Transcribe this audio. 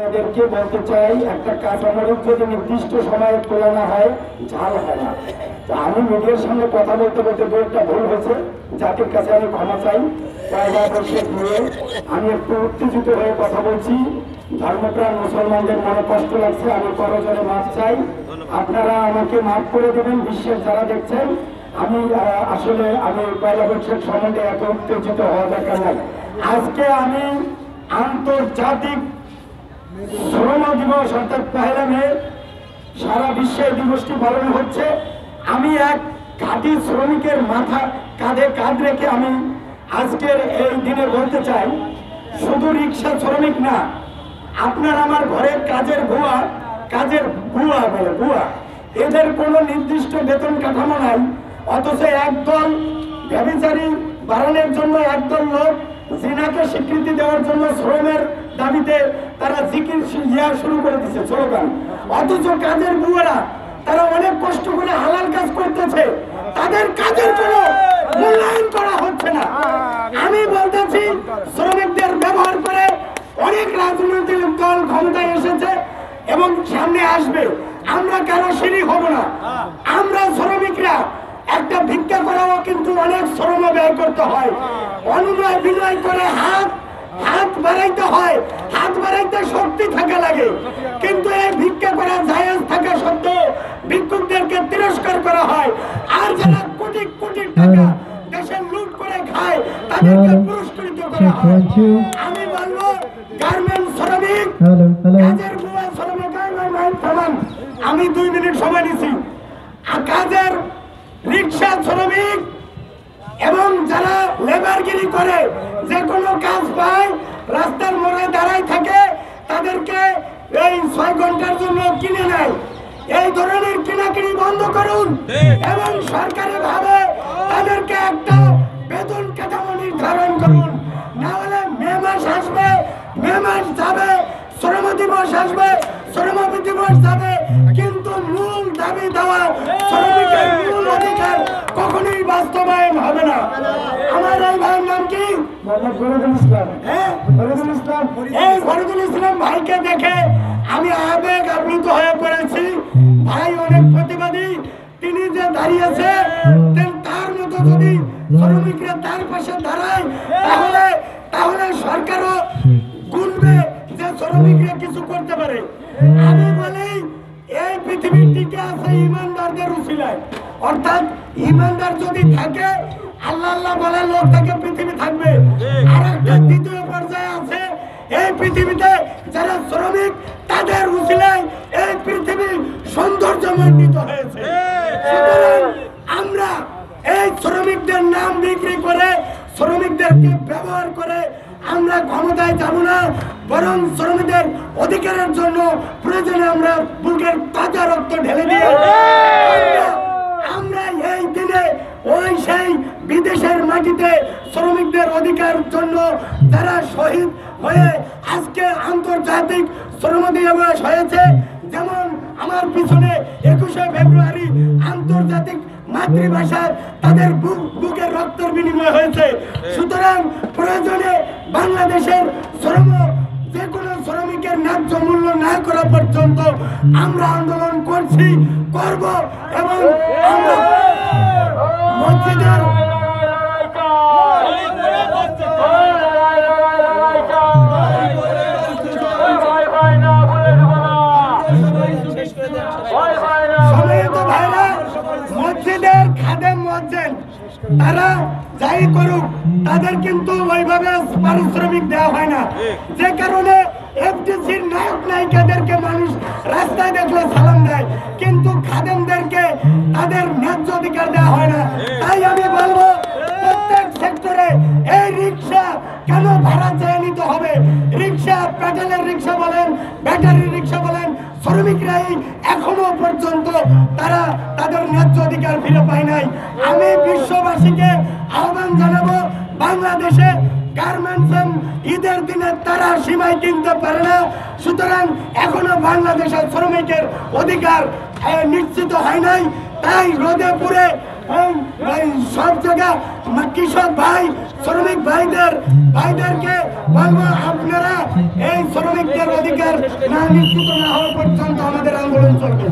এদেরকে বলতে চাই, একটা কাঁচামরিচ যদি নির্দিষ্ট সময়ে তোলা না হয় ঝাল হয় না। তো আমি মিডিয়ার সামনে কথা বলতে বলতে দু একটা ভুল হয়েছে, জাতির কাছে আমি ক্ষমা চাই। পয়লা বৈশাখ নিয়ে আমি একটু উত্তেজিত হয়ে কথা বলছি। ধর্মপ্রাণ মুসলমানদের মনে কষ্ট লাগছে, আমি করজনে মাফ চাই। আপনারা আমাকে মাফ করে দেবেন। বিশ্বের যারা দেখছেন, আমি আসলে পয়লা বৈশাখ সম্বন্ধে এত উত্তেজিত হওয়া দরকার নাই। আজকে আমি আন্তর্জাতিক শ্রম দিবস অর্থাৎ 1 মে সারা বিশ্বে দিবসটি পালন হচ্ছে। আমি এক খাঁটি শ্রমিকের মাথা কাঁধে কাঁধ রেখে আমি আজকের এই দিনে বলতে চাই, শুধু রিক্সা শ্রমিক না, আপনার আমার ঘরের কাজের বুয়া বলে বুয়া, এদের কোনো নির্দিষ্ট বেতন কাঠামো নাই, অথচ একদল ব্যভিচারী বাড়ানোর জন্য একদল লোক জিনাকে স্বীকৃতি দেওয়ার জন্য শ্রমের দাবিতে তারা জিকির শুরু করে দিচ্ছে, স্লোগান। অথচ কাজের বুয়ারা তারা অনেক কষ্ট করে হালাল কাজ করতেছে, তাদের কাজের কোনো মূল্যায়ন করা হচ্ছে না। আমি বলতেছি, শ্রমিকদের ব্যবহার করে অনেক রাজনৈতিক দল ক্ষমতায় এসেছে এবং সামনে আসবে। আমরা কারো শিরিক হব না। আমরা শ্রমিকরা একটা ভিক্ষা করাও কিন্তু অনেক শ্রম ব্যয় করতে হয়, অনুনয় বিনয় করে হাত বাড়াইতে হয়, হাত বাড়াইতে শক্তি থাকা লাগে। কিন্তু এই ভিক্ষা করা জায়েজ থাকা সত্ত্বেও ভিক্ষুকদেরকে তিরস্কার করা হয়। আর যারা কোটি কোটি টাকা দেশে লুট করে খায় তাদেরকে পুরস্কৃত করা হয়। আমি বলবো, গার্মেন্টস শ্রমিক, কাজের বুয়া শ্রমিক, আমি 2 মিনিট সময় নিছি। কাজের রিক্সা শ্রমিক এবং যারা লেবারগিরি করে, যে কোনো কাজ পায়, রাস্তার মোড়ে দাঁড়ায় থাকে, তাদেরকে এই 6 ঘন্টার জন্য কিনে নেয়। এই ধরনের কেনাকিনি বন্ধ করুন এবং সরকারি ভাবে তাদেরকে একটা বেতন কাঠামো নির্ধারণ করুন। না হলে মে মাস আসবে, মে মাস যাবে, শ্রম দিবস আসবে, শ্রম দিবস যাবে, কিন্তু মূল দাবি দেওয়া শ্রমিকের মূল অধিকার কখনোই বাস্তবায়ন হবে না। আমার এই ভাইয়ের নাম কি? এই ফরিদুল ইসলাম ভাইকে দেখে আমি আবেগ আপ্লুত হয়ে পড়েছি। ভাই অনেক প্রতিবাদী, তিনি যে দাঁড়িয়েছে, তার মতো যদি শ্রমিকরা তার পাশে দাঁড়ায় তাহলে সরকারও গুনবে যে শ্রমিকরা কিছু করতে পারে। আমি বলি, এই পৃথিবী টিকে আছে ইমানদারদের উসিলায়। অর্থাৎ ইমানদার যদি থাকে, আল্লাহ আল্লাহ বলে লোক থেকে পৃথিবী থাকবে। আর একটা দ্বিতীয় পর্যায়ে আছে, এই পৃথিবীতে যারা শ্রমিক, তাদের উসিলায় এই পৃথিবী সৌন্দর্যমণ্ডিত হয়েছে। সুতরাং আমরা এই শ্রমিকদের নাম বিক্রি করে, শ্রমিকদেরকে ব্যবহার করে আমরা ক্ষমতায় যাব না, বরং শ্রমিকদের অধিকারের জন্য প্রয়োজনে আমরা বুকের তাজা রক্ত ঢেলে দিয়ে আমরা এই দিনে ওই সেই বিদেশের মাটিতে শ্রমিকদের অধিকার জন্য যারা শহীদ হয়ে আজকে আন্তর্জাতিক শ্রম দিবস হয়েছে, যেমন আমার পিছনে 21শে ফেব্রুয়ারি আন্তর্জাতিক মাতৃভাষার তাদের বুকের রক্তের বিনিময় হয়েছে। সুতরাং প্রয়োজনে বাংলাদেশের যে কোনো শ্রমিকের ন্যায্য মূল্য না করা পর্যন্ত আমরা আন্দোলন করব এবং আমরা মসজিদের মসজিদের খাদেম মুয়াজ্জিন তারা যাই করুক, তাদের কিন্তু ওইভাবে পারিশ্রমিক দেওয়া হয় না, যে কারণে এফডিসির নায়ক নায়িকাদেরকে মানুষ রাস্তায় দেখলে সালাম দেয়, কিন্তু খাদেমদেরকে তাদের ন্যায্য অধিকার দেওয়া হয় না। তাই আমি বলবো, প্রত্যেক সেক্টরে এই রিক্সা কেন ভাড়া চেয়ে নিতে হবে? রিক্সা, পেট্রোলের রিক্সা বলেন, ব্যাটারির রিক্সা বলেন, শ্রমিকরাই এখনো পর্যন্ত তারা তাদের ন্যায্য অধিকার ফিরে পায় নাই। আমি বিশ্ববাসীকে আহ্বান জানাবো, বাংলাদেশে গার্মেন্টস ঈদের দিনে তারা সীমায় কিনতে পারে না। সুতরাং এখনো বাংলাদেশের শ্রমিকের অধিকার নিশ্চিত হয় নাই। তাই রোদে পুরে সব জায়গা কৃষক ভাই, শ্রমিক ভাইদেরকে বলবো, আপনারা এই শ্রমিকদের অধিকার না নিশ্চিত না হওয়া পর্যন্ত আমাদের আন্দোলন চলবে।